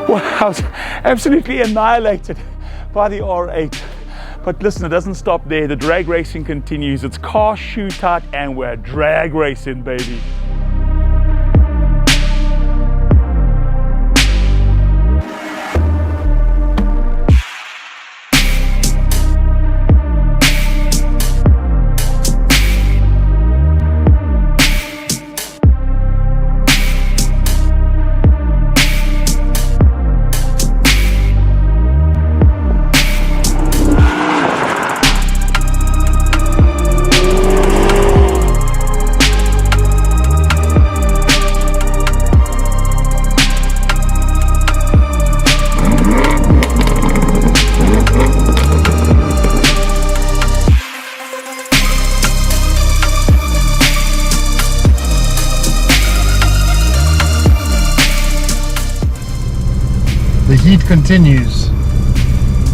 Well, I was absolutely annihilated by the R8. But listen, it doesn't stop there. The drag racing continues. It's car shootout and we're drag racing, baby. The heat continues.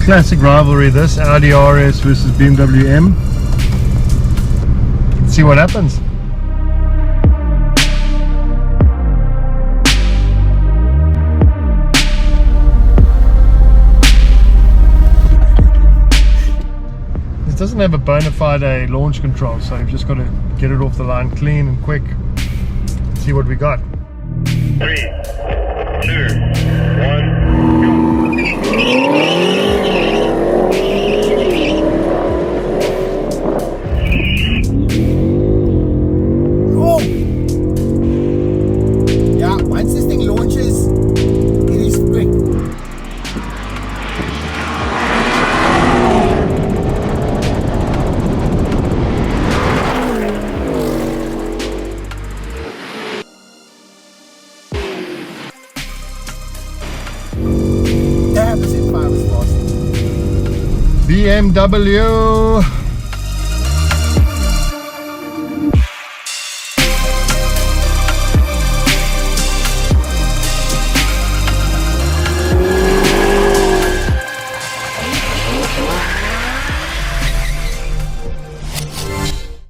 Classic rivalry this, Audi RS versus BMW M. Let's see what happens. This doesn't have a bona fide launch control, so you've just got to get it off the line clean and quick. See what we got. 3, 2, 1. Oh! Yeah, once this thing launches, it is quick. That happens in 5 as fast. BMW